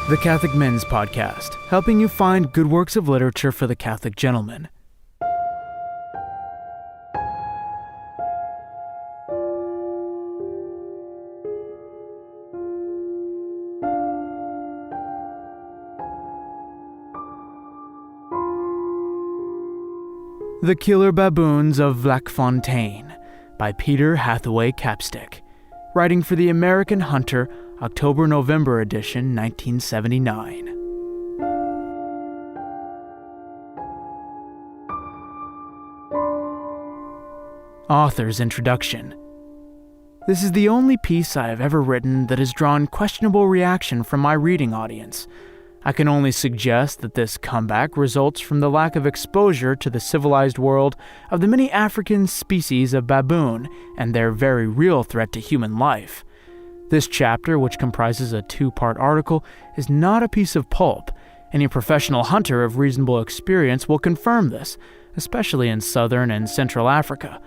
The Catholic Men's Podcast, helping you find good works of literature for the Catholic gentleman. The Killer Baboons of Vlackfontein by Peter Hathaway Capstick, writing for the American Hunter, October-November edition, 1979. Author's Introduction. This is the only piece I have ever written that has drawn questionable reaction from my reading audience. I can only suggest that this comeback results from the lack of exposure to the civilized world of the many African species of baboon and their very real threat to human life. This chapter, which comprises a 2-part article, is not a piece of pulp. Any professional hunter of reasonable experience will confirm this, especially in southern and central Africa.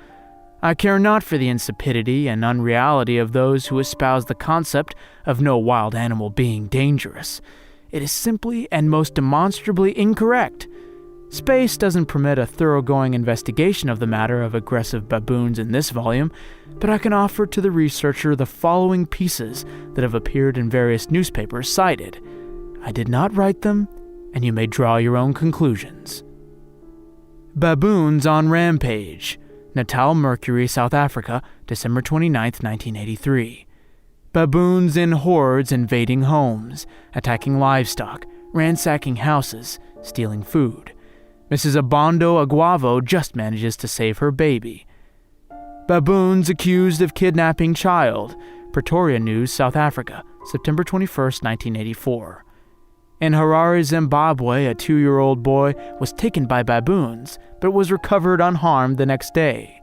I care not for the insipidity and unreality of those who espouse the concept of no wild animal being dangerous. It is simply and most demonstrably incorrect. Space doesn't permit a thoroughgoing investigation of the matter of aggressive baboons in this volume, but I can offer to the researcher the following pieces that have appeared in various newspapers cited. I did not write them, and you may draw your own conclusions. Baboons on Rampage, Natal Mercury, South Africa, December 29, 1983. Baboons in hordes invading homes, attacking livestock, ransacking houses, stealing food. Mrs. Abondo Aguavo just manages to save her baby. Baboons accused of kidnapping child, Pretoria News, South Africa, September 21, 1984. In Harare, Zimbabwe, a 2-year-old boy was taken by baboons, but was recovered unharmed the next day.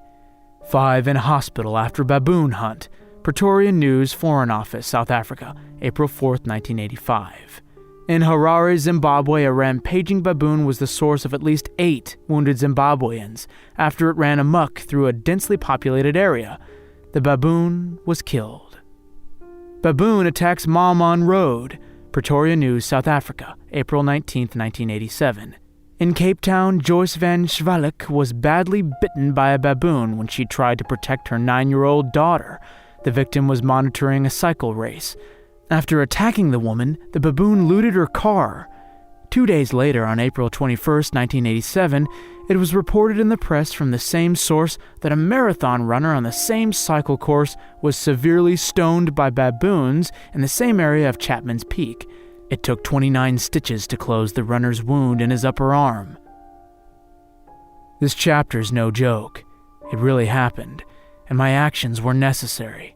5 in hospital after baboon hunt, Pretoria News, Foreign Office, South Africa, April 4, 1985. In Harare, Zimbabwe, a rampaging baboon was the source of at least 8 wounded Zimbabweans after it ran amok through a densely populated area. The baboon was killed. Baboon attacks mom on road, Pretoria News, South Africa, April 19, 1987. In Cape Town, Joyce van Schwalk was badly bitten by a baboon when she tried to protect her 9-year-old daughter. The victim was monitoring a cycle race. After attacking the woman, the baboon looted her car. 2 days later, on April 21, 1987, it was reported in the press from the same source that a marathon runner on the same cycle course was severely stoned by baboons in the same area of Chapman's Peak. It took 29 stitches to close the runner's wound in his upper arm. This chapter's no joke. It really happened, and my actions were necessary.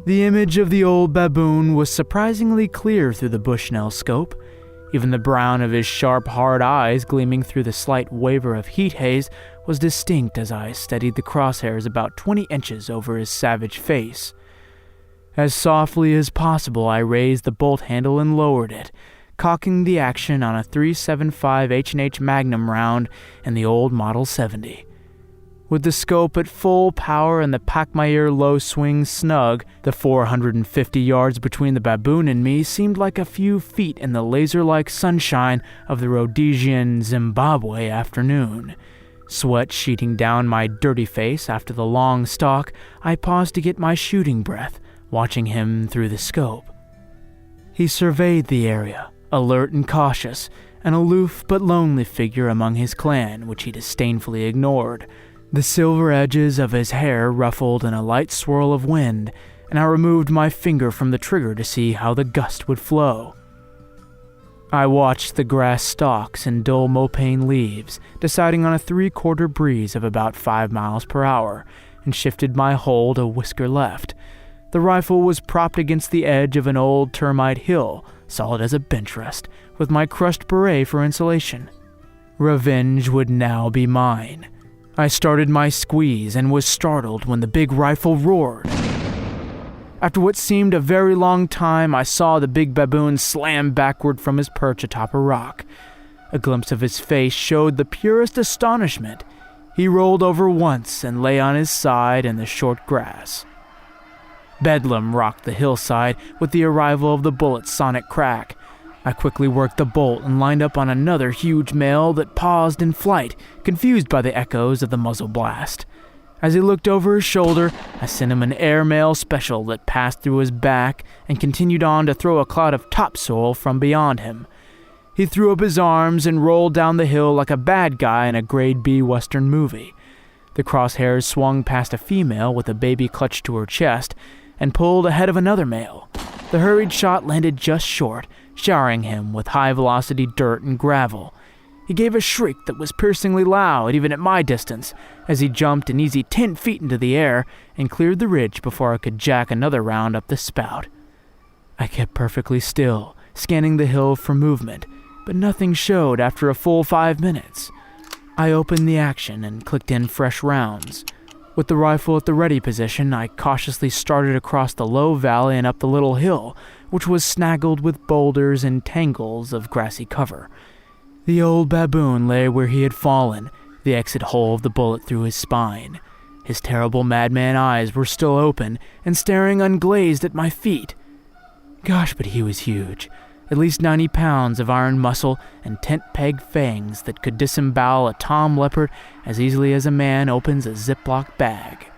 The image of the old baboon was surprisingly clear through the Bushnell scope. Even the brown of his sharp, hard eyes, gleaming through the slight waver of heat haze, was distinct as I steadied the crosshairs about 20 inches over his savage face. As softly as possible, I raised the bolt handle and lowered it, cocking the action on a .375 H&H Magnum round in the old Model 70. With the scope at full power and the Packmeyer low swing snug, the 450 yards between the baboon and me seemed like a few feet in the laser-like sunshine of the Rhodesian Zimbabwe afternoon. Sweat sheeting down my dirty face after the long stalk, I paused to get my shooting breath, watching him through the scope. He surveyed the area, alert and cautious, an aloof but lonely figure among his clan, which he disdainfully ignored. The silver edges of his hair ruffled in a light swirl of wind, and I removed my finger from the trigger to see how the gust would flow. I watched the grass stalks and dull mopane leaves, deciding on a 3/4 breeze of about 5 miles per hour, and shifted my hold a whisker left. The rifle was propped against the edge of an old termite hill, solid as a bench rest, with my crushed beret for insulation. Revenge would now be mine. I started my squeeze and was startled when the big rifle roared. After what seemed a very long time, I saw the big baboon slam backward from his perch atop a rock. A glimpse of his face showed the purest astonishment. He rolled over once and lay on his side in the short grass. Bedlam rocked the hillside with the arrival of the bullet's sonic crack. I quickly worked the bolt and lined up on another huge male that paused in flight, confused by the echoes of the muzzle blast. As he looked over his shoulder, I sent him an airmail special that passed through his back and continued on to throw a cloud of topsoil from beyond him. He threw up his arms and rolled down the hill like a bad guy in a grade B Western movie. The crosshairs swung past a female with a baby clutched to her chest and pulled ahead of another male. The hurried shot landed just short, showering him with high-velocity dirt and gravel. He gave a shriek that was piercingly loud even at my distance as he jumped an easy 10 feet into the air and cleared the ridge before I could jack another round up the spout. I kept perfectly still, scanning the hill for movement, but nothing showed after a full 5 minutes. I opened the action and clicked in fresh rounds. With the rifle at the ready position, I cautiously started across the low valley and up the little hill, which was snaggled with boulders and tangles of grassy cover. The old baboon lay where he had fallen, the exit hole of the bullet through his spine. His terrible madman eyes were still open and staring unglazed at my feet. Gosh, but he was huge. At least 90 pounds of iron muscle and tent-peg fangs that could disembowel a tom leopard as easily as a man opens a Ziploc bag.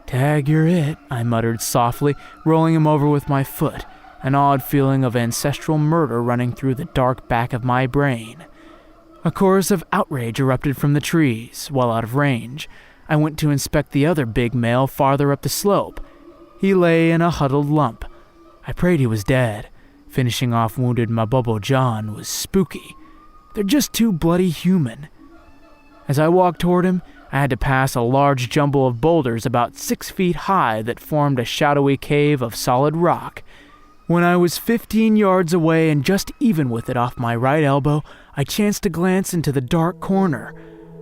"Tag, you're it," I muttered softly, rolling him over with my foot, an odd feeling of ancestral murder running through the dark back of my brain. A chorus of outrage erupted from the trees. Well out of range, I went to inspect the other big male farther up the slope. He lay in a huddled lump. I prayed he was dead. Finishing off wounded Mabobo John was spooky. They're just too bloody human. As I walked toward him, I had to pass a large jumble of boulders about 6 feet high that formed a shadowy cave of solid rock. When I was 15 yards away and just even with it off my right elbow, I chanced to glance into the dark corner.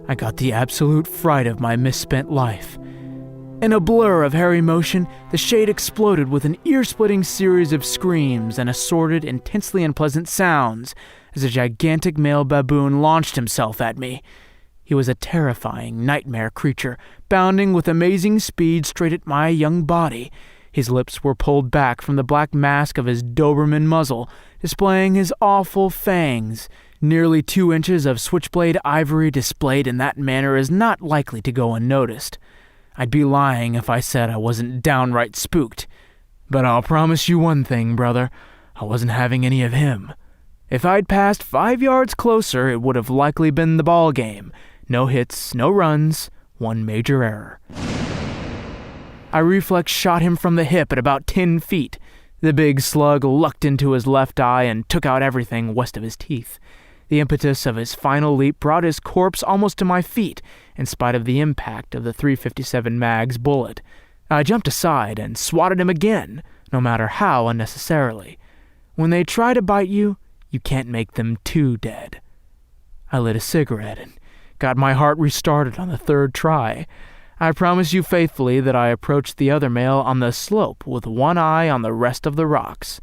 I got the absolute fright of my misspent life. In a blur of hairy motion, the shade exploded with an ear-splitting series of screams and assorted, intensely unpleasant sounds as a gigantic male baboon launched himself at me. He was a terrifying nightmare creature, bounding with amazing speed straight at my young body. His lips were pulled back from the black mask of his Doberman muzzle, displaying his awful fangs. Nearly 2 inches of switchblade ivory displayed in that manner is not likely to go unnoticed. I'd be lying if I said I wasn't downright spooked. But I'll promise you one thing, brother. I wasn't having any of him. If I'd passed 5 yards closer, it would have likely been the ball game. No hits, no runs, one major error. I reflex shot him from the hip at about 10 feet. The big slug lucked into his left eye and took out everything west of his teeth. The impetus of his final leap brought his corpse almost to my feet, in spite of the impact of the .357 mag's bullet. I jumped aside and swatted him again, no matter how unnecessarily. When they try to bite you, you can't make them too dead. I lit a cigarette and got my heart restarted on the 3rd try. I promise you faithfully that I approached the other male on the slope with one eye on the rest of the rocks.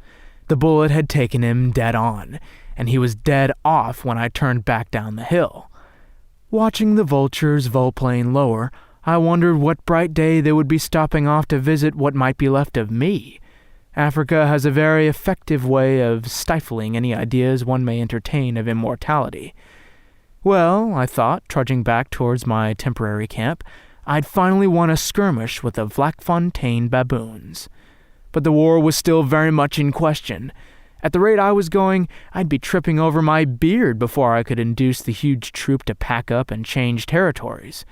The bullet had taken him dead on, and he was dead off when I turned back down the hill. Watching the vultures volplane lower, I wondered what bright day they would be stopping off to visit what might be left of me. Africa has a very effective way of stifling any ideas one may entertain of immortality. Well, I thought, trudging back towards my temporary camp, I'd finally won a skirmish with the Vlackfontein baboons. But the war was still very much in question. At the rate I was going, I'd be tripping over my beard before I could induce the huge troop to pack up and change territories.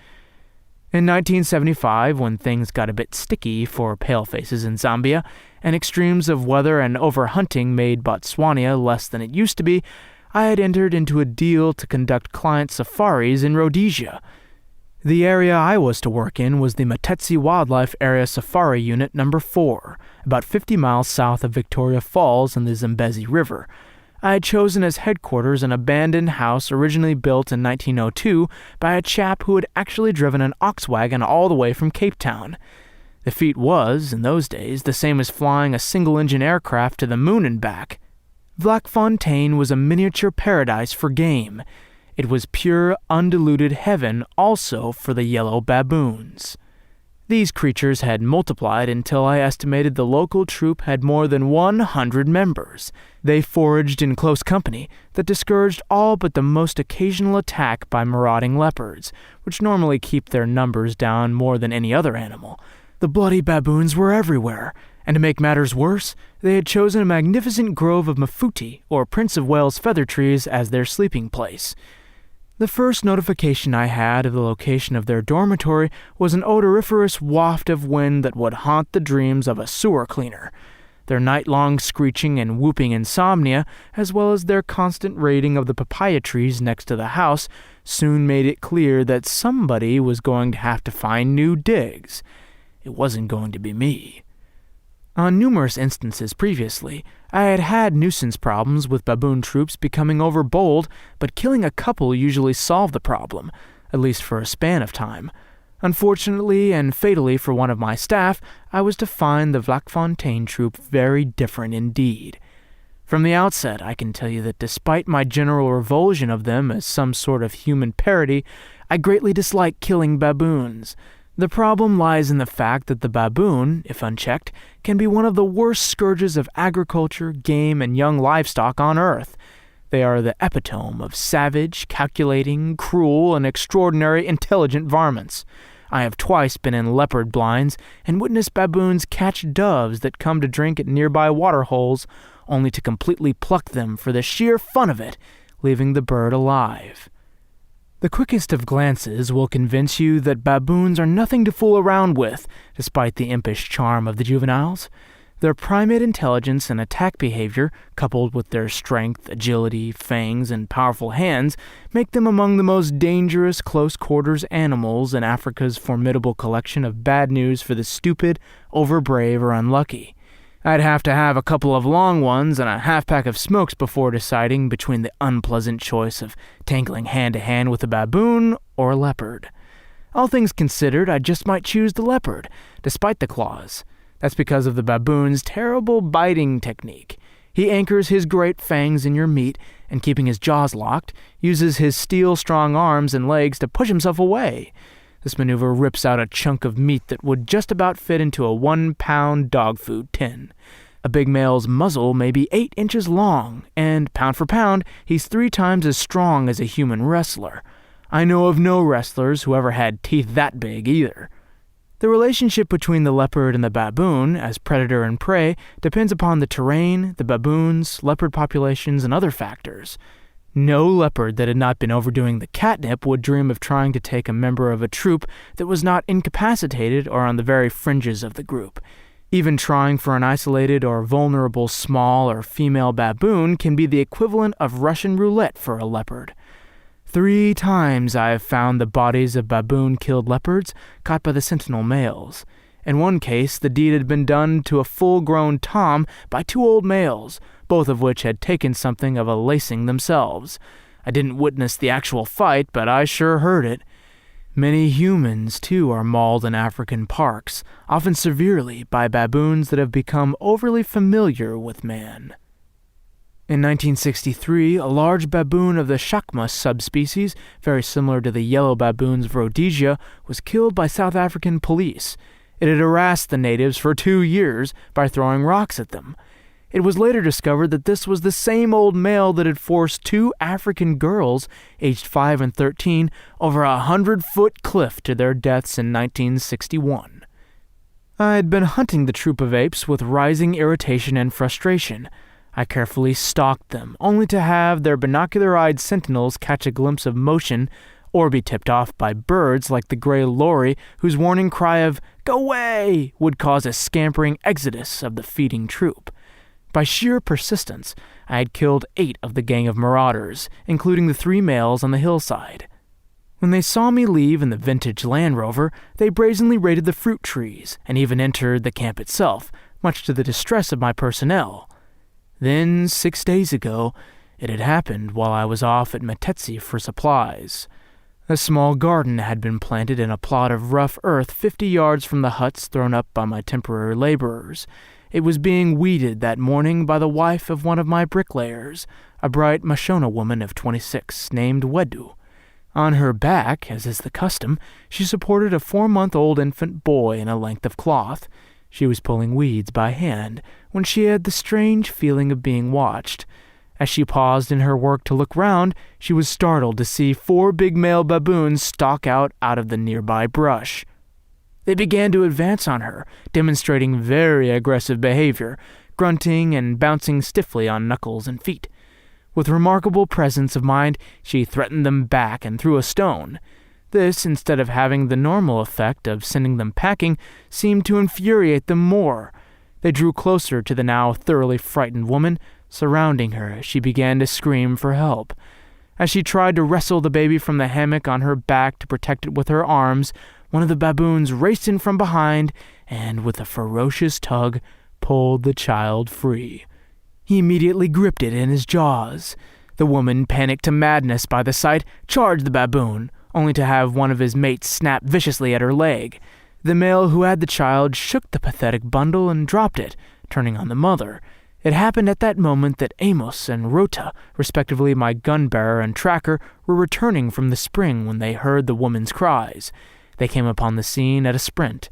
In 1975, when things got a bit sticky for palefaces in Zambia, and extremes of weather and overhunting made Botswana less than it used to be, I had entered into a deal to conduct client safaris in Rhodesia. The area I was to work in was the Matetsi Wildlife Area Safari Unit No. 4, about 50 miles south of Victoria Falls in the Zambezi River. I had chosen as headquarters an abandoned house originally built in 1902 by a chap who had actually driven an ox wagon all the way from Cape Town. The feat was, in those days, the same as flying a single-engine aircraft to the moon and back. Vlackfontein was a miniature paradise for game. It was pure, undiluted heaven also for the yellow baboons. These creatures had multiplied until I estimated the local troop had more than 100 members. They foraged in close company that discouraged all but the most occasional attack by marauding leopards, which normally keep their numbers down more than any other animal. The bloody baboons were everywhere, and to make matters worse, they had chosen a magnificent grove of mafuti, or Prince of Wales feather trees, as their sleeping place. The first notification I had of the location of their dormitory was an odoriferous waft of wind that would haunt the dreams of a sewer cleaner. Their night-long screeching and whooping insomnia, as well as their constant raiding of the papaya trees next to the house, soon made it clear that somebody was going to have to find new digs. It wasn't going to be me. On numerous instances previously, I had had nuisance problems with baboon troops becoming overbold, but killing a couple usually solved the problem, at least for a span of time. Unfortunately and fatally for one of my staff, I was to find the Vlackfontein troop very different indeed. From the outset, I can tell you that despite my general revulsion of them as some sort of human parody, I greatly dislike killing baboons. The problem lies in the fact that the baboon, if unchecked, can be one of the worst scourges of agriculture, game, and young livestock on Earth. They are the epitome of savage, calculating, cruel, and extraordinary intelligent varmints. I have twice been in leopard blinds and witnessed baboons catch doves that come to drink at nearby water holes, only to completely pluck them for the sheer fun of it, leaving the bird alive. The quickest of glances will convince you that baboons are nothing to fool around with, despite the impish charm of the juveniles. Their primate intelligence and attack behavior, coupled with their strength, agility, fangs, and powerful hands, make them among the most dangerous close-quarters animals in Africa's formidable collection of bad news for the stupid, overbrave, or unlucky. I'd have to have a couple of long ones and a half-pack of smokes before deciding between the unpleasant choice of tangling hand-to-hand with a baboon or a leopard. All things considered, I just might choose the leopard, despite the claws. That's because of the baboon's terrible biting technique. He anchors his great fangs in your meat and, keeping his jaws locked, uses his steel-strong arms and legs to push himself away. This maneuver rips out a chunk of meat that would just about fit into a 1-pound dog food tin. A big male's muzzle may be 8 inches long, and pound for pound, he's 3 times as strong as a human wrestler. I know of no wrestlers who ever had teeth that big either. The relationship between the leopard and the baboon, as predator and prey, depends upon the terrain, the baboons, leopard populations, and other factors. No leopard that had not been overdoing the catnip would dream of trying to take a member of a troop that was not incapacitated or on the very fringes of the group. Even trying for an isolated or vulnerable small or female baboon can be the equivalent of Russian roulette for a leopard. 3 times I have found the bodies of baboon-killed leopards caught by the sentinel males. In one case, the deed had been done to a full-grown tom by 2 old males, both of which had taken something of a lacing themselves. I didn't witness the actual fight, but I sure heard it. Many humans, too, are mauled in African parks, often severely, by baboons that have become overly familiar with man. In 1963, a large baboon of the Chacma subspecies, very similar to the yellow baboons of Rhodesia, was killed by South African police. It had harassed the natives for 2 years by throwing rocks at them. It was later discovered that this was the same old male that had forced 2 African girls, aged 5 and 13, over a 100-foot cliff to their deaths in 1961. I had been hunting the troop of apes with rising irritation and frustration. I carefully stalked them, only to have their binocular-eyed sentinels catch a glimpse of motion or be tipped off by birds like the gray lory, whose warning cry of "Go away!" would cause a scampering exodus of the feeding troop. By sheer persistence, I had killed 8 of the gang of marauders, including the 3 males on the hillside. When they saw me leave in the vintage Land Rover, they brazenly raided the fruit trees and even entered the camp itself, much to the distress of my personnel. Then, 6 days ago, it had happened while I was off at Matetsi for supplies. A small garden had been planted in a plot of rough earth 50 yards from the huts thrown up by my temporary laborers. It was being weeded that morning by the wife of one of my bricklayers, a bright Mashona woman of 26 named Wedu. On her back, as is the custom, she supported a 4-month-old infant boy in a length of cloth. She was pulling weeds by hand when she had the strange feeling of being watched. As she paused in her work to look round, she was startled to see 4 big male baboons stalk out of the nearby brush. They began to advance on her, demonstrating very aggressive behavior, grunting and bouncing stiffly on knuckles and feet. With remarkable presence of mind, she threatened them back and threw a stone. This, instead of having the normal effect of sending them packing, seemed to infuriate them more. They drew closer to the now thoroughly frightened woman, surrounding her as she began to scream for help. As she tried to wrestle the baby from the hammock on her back to protect it with her arms, one of the baboons raced in from behind and, with a ferocious tug, pulled the child free. He immediately gripped it in his jaws. The woman, panicked to madness by the sight, charged the baboon, only to have one of his mates snap viciously at her leg. The male who had the child shook the pathetic bundle and dropped it, turning on the mother. It happened at that moment that Amos and Rota, respectively my gun-bearer and tracker, were returning from the spring when they heard the woman's cries. They came upon the scene at a sprint.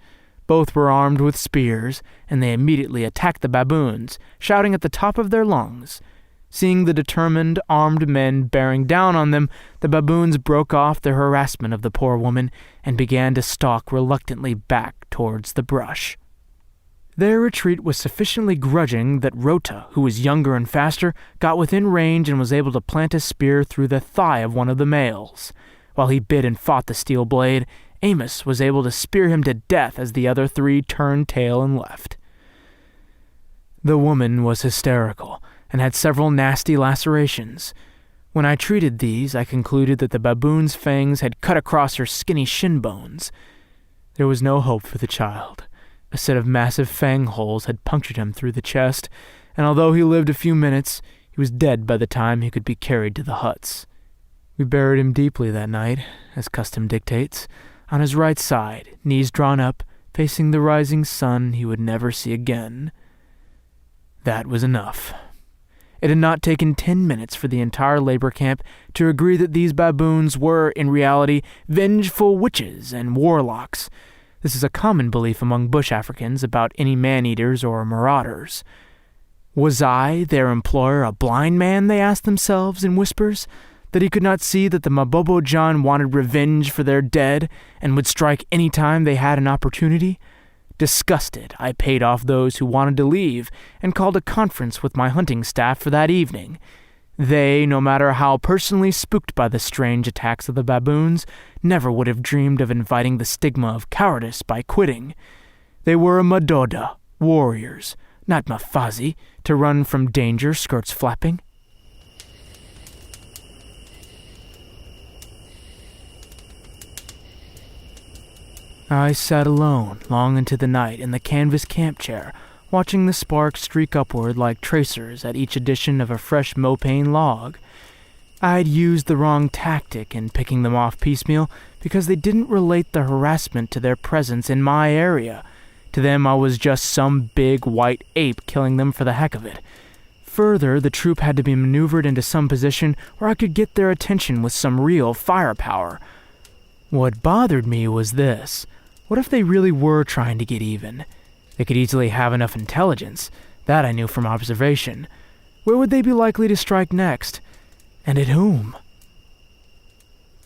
Both were armed with spears, and they immediately attacked the baboons, shouting at the top of their lungs. Seeing the determined, armed men bearing down on them, the baboons broke off their harassment of the poor woman and began to stalk reluctantly back towards the brush. Their retreat was sufficiently grudging that Rota, who was younger and faster, got within range and was able to plant a spear through the thigh of one of the males. While he bit and fought the steel blade, Amos was able to spear him to death as the other 3 turned tail and left. The woman was hysterical and had several nasty lacerations. When I treated these, I concluded that the baboon's fangs had cut across her skinny shin bones. There was no hope for the child. A set of massive fang holes had punctured him through the chest, and although he lived a few minutes, he was dead by the time he could be carried to the huts. We buried him deeply that night, as custom dictates, on his right side, knees drawn up, facing the rising sun he would never see again. That was enough. It had not taken 10 minutes for the entire labor camp to agree that these baboons were, in reality, vengeful witches and warlocks. This is a common belief among bush Africans about any man-eaters or marauders. Was I, their employer, a blind man, they asked themselves in whispers, that he could not see that the Mabobo John wanted revenge for their dead and would strike any time they had an opportunity? Disgusted, I paid off those who wanted to leave and called a conference with my hunting staff for that evening. They, no matter how personally spooked by the strange attacks of the baboons, never would have dreamed of inviting the stigma of cowardice by quitting. They were Madoda, warriors, not Mafazi, to run from danger, skirts flapping. I sat alone long into the night in the canvas camp chair, watching the sparks streak upward like tracers at each addition of a fresh mopane log. I had used the wrong tactic in picking them off piecemeal because they didn't relate the harassment to their presence in my area. To them, I was just some big white ape killing them for the heck of it. Further, the troop had to be maneuvered into some position where I could get their attention with some real firepower. What bothered me was this. What if they really were trying to get even? They could easily have enough intelligence. That I knew from observation. Where would they be likely to strike next? And at whom?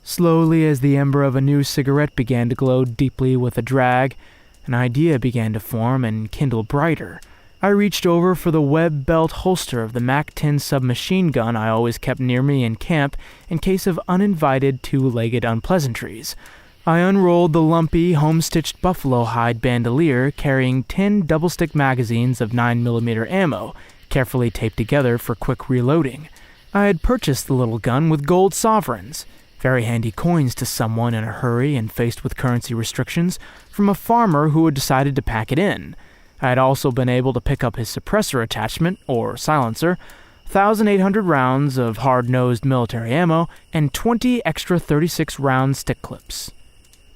Slowly, as the ember of a new cigarette began to glow deeply with a drag, an idea began to form and kindle brighter. I reached over for the web belt holster of the MAC-10 submachine gun I always kept near me in camp in case of uninvited two-legged unpleasantries. I unrolled the lumpy, home-stitched buffalo hide bandolier carrying 10 double-stick magazines of 9mm ammo, carefully taped together for quick reloading. I had purchased the little gun with gold sovereigns, very handy coins to someone in a hurry and faced with currency restrictions, from a farmer who had decided to pack it in. I had also been able to pick up his suppressor attachment, or silencer, 1,800 rounds of hard-nosed military ammo, and 20 extra 36-round stick clips.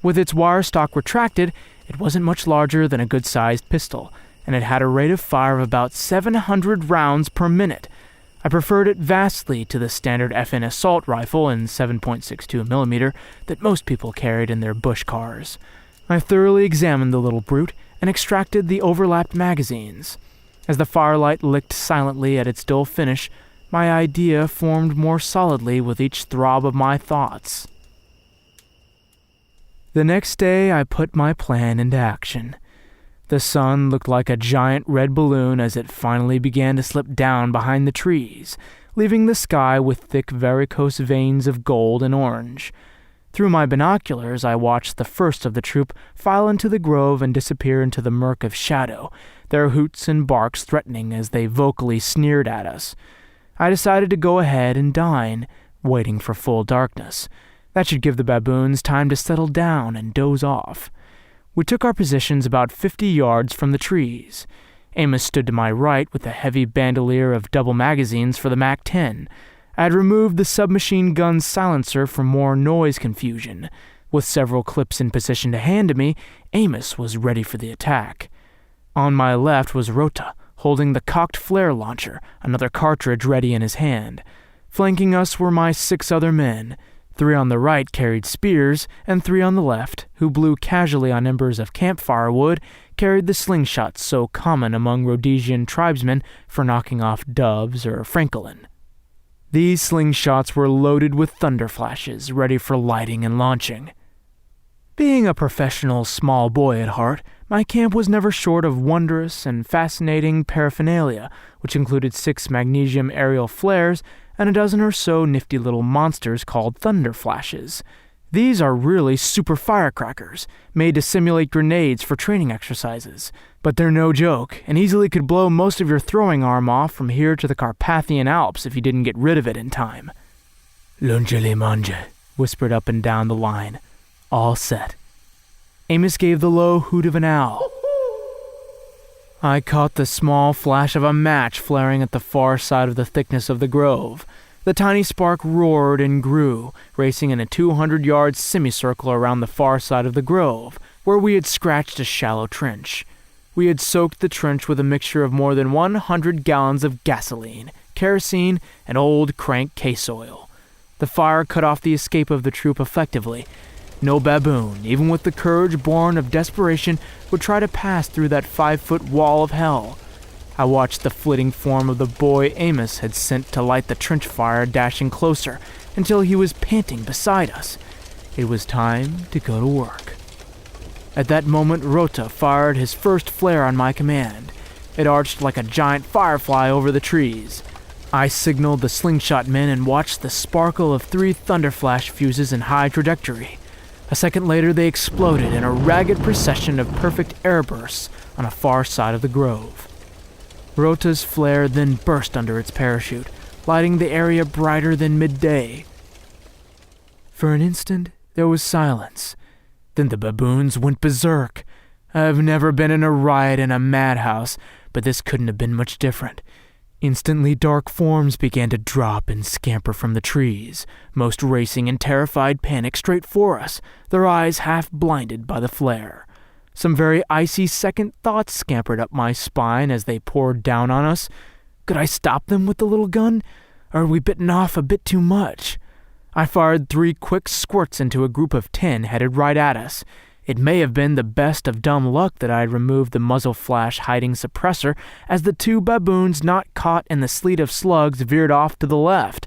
With its wire stock retracted, it wasn't much larger than a good-sized pistol, and it had a rate of fire of about 700 rounds per minute. I preferred it vastly to the standard FN assault rifle in 7.62mm that most people carried in their bush cars. I thoroughly examined the little brute and extracted the overlapped magazines. As the firelight licked silently at its dull finish, my idea formed more solidly with each throb of my thoughts. The next day, I put my plan into action. The sun looked like a giant red balloon as it finally began to slip down behind the trees, leaving the sky with thick varicose veins of gold and orange. Through my binoculars, I watched the first of the troop file into the grove and disappear into the murk of shadow, their hoots and barks threatening as they vocally sneered at us. I decided to go ahead and dine, waiting for full darkness. That should give the baboons time to settle down and doze off. We took our positions about 50 yards from the trees. Amos stood to my right with a heavy bandolier of double magazines for the MAC-10. I had removed the submachine gun silencer for more noise confusion. With several clips in position to hand to me, Amos was ready for the attack. On my left was Rota, holding the cocked flare launcher, another cartridge ready in his hand. Flanking us were my 6 other men. 3 on the right carried spears, and 3 on the left, who blew casually on embers of campfire wood, carried the slingshots so common among Rhodesian tribesmen for knocking off doves or francolin. These slingshots were loaded with thunder flashes, ready for lighting and launching. Being a professional small boy at heart, my camp was never short of wondrous and fascinating paraphernalia, which included 6 magnesium aerial flares and a dozen or so nifty little monsters called thunder flashes. These are really super firecrackers, made to simulate grenades for training exercises. But they're no joke, and easily could blow most of your throwing arm off from here to the Carpathian Alps if you didn't get rid of it in time. "Lungele manje," whispered up and down the line. All set. Amos gave the low hoot of an owl. I caught the small flash of a match flaring at the far side of the thickness of the grove. The tiny spark roared and grew, racing in a 200-yard semicircle around the far side of the grove, where we had scratched a shallow trench. We had soaked the trench with a mixture of more than 100 gallons of gasoline, kerosene, and old crank case oil. The fire cut off the escape of the troop effectively. No baboon, even with the courage born of desperation, would try to pass through that 5-foot wall of hell. I watched the flitting form of the boy Amos had sent to light the trench fire dashing closer until he was panting beside us. It was time to go to work. At that moment, Rota fired his first flare on my command. It arched like a giant firefly over the trees. I signaled the slingshot men and watched the sparkle of 3 thunderflash fuses in high trajectory. A second later, they exploded in a ragged procession of perfect airbursts on a far side of the grove. Rota's flare then burst under its parachute, lighting the area brighter than midday. For an instant, there was silence. Then the baboons went berserk. I've never been in a riot in a madhouse, but this couldn't have been much different. Instantly, dark forms began to drop and scamper from the trees, most racing in terrified panic straight for us, their eyes half blinded by the flare. Some very icy second thoughts scampered up my spine as they poured down on us. Could I stop them with the little gun? Or had we bitten off a bit too much? I fired 3 quick squirts into a group of 10 headed right at us. It may have been the best of dumb luck that I had removed the muzzle flash hiding suppressor, as the 2 baboons not caught in the sleet of slugs veered off to the left.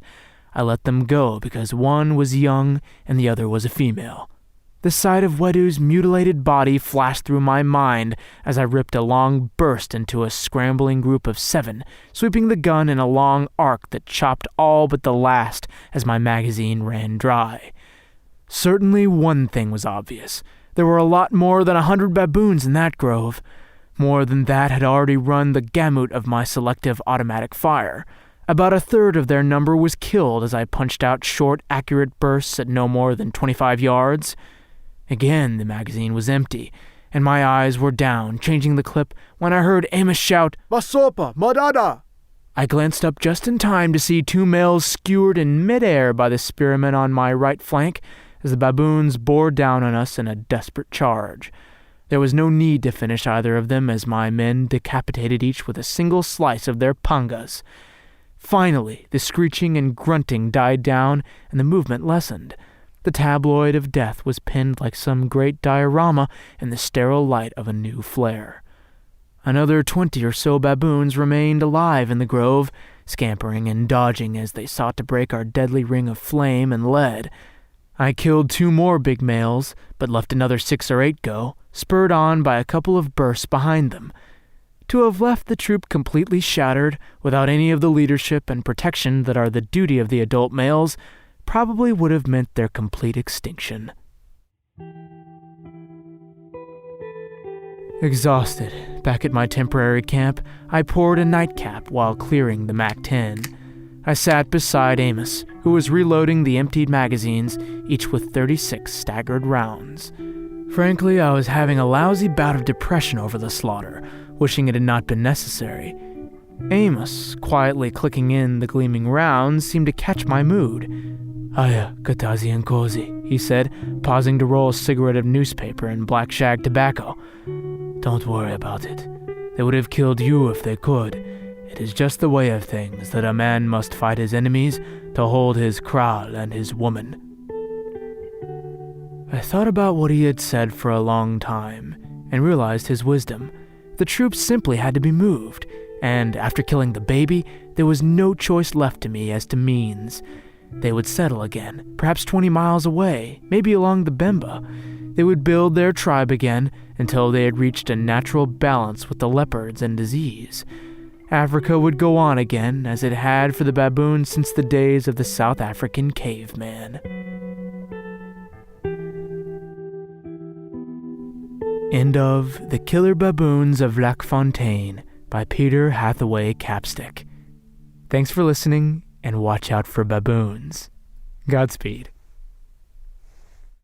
I let them go because one was young and the other was a female. The sight of Wedu's mutilated body flashed through my mind as I ripped a long burst into a scrambling group of 7, sweeping the gun in a long arc that chopped all but the last as my magazine ran dry. Certainly one thing was obvious. There were a lot more than 100 baboons in that grove. More than that had already run the gamut of my selective automatic fire. About a third of their number was killed as I punched out short, accurate bursts at no more than 25 yards. Again, the magazine was empty, and my eyes were down, changing the clip, when I heard Amos shout, "Masopa, Madada!" I glanced up just in time to see 2 males skewered in midair by the spearmen on my right flank as the baboons bore down on us in a desperate charge. There was no need to finish either of them, as my men decapitated each with a single slice of their pangas. Finally, the screeching and grunting died down and the movement lessened. The tabloid of death was pinned like some great diorama in the sterile light of a new flare. Another 20 or so baboons remained alive in the grove, scampering and dodging as they sought to break our deadly ring of flame and lead. I killed 2 more big males, but left another 6 or 8 go, spurred on by a couple of bursts behind them. To have left the troop completely shattered, without any of the leadership and protection that are the duty of the adult males, probably would have meant their complete extinction. Exhausted, back at my temporary camp, I poured a nightcap while clearing the MAC-10. I sat beside Amos, who was reloading the emptied magazines, each with 36 staggered rounds. Frankly, I was having a lousy bout of depression over the slaughter, wishing it had not been necessary. Amos, quietly clicking in the gleaming rounds, seemed to catch my mood. "Aya, Katazi and Kozi," he said, pausing to roll a cigarette of newspaper and black shag tobacco. "Don't worry about it. They would have killed you if they could. It is just the way of things that a man must fight his enemies to hold his kraal and his woman." I thought about what he had said for a long time, and realized his wisdom. The troops simply had to be moved, and after killing the baby, there was no choice left to me as to means. They would settle again, perhaps 20 miles away, maybe along the Bemba. They would build their tribe again until they had reached a natural balance with the leopards and disease. Africa would go on again as it had for the baboon since the days of the South African caveman. End of The Killer Baboons of Vlackfontein by Peter Hathaway Capstick. Thanks for listening, and watch out for baboons. Godspeed.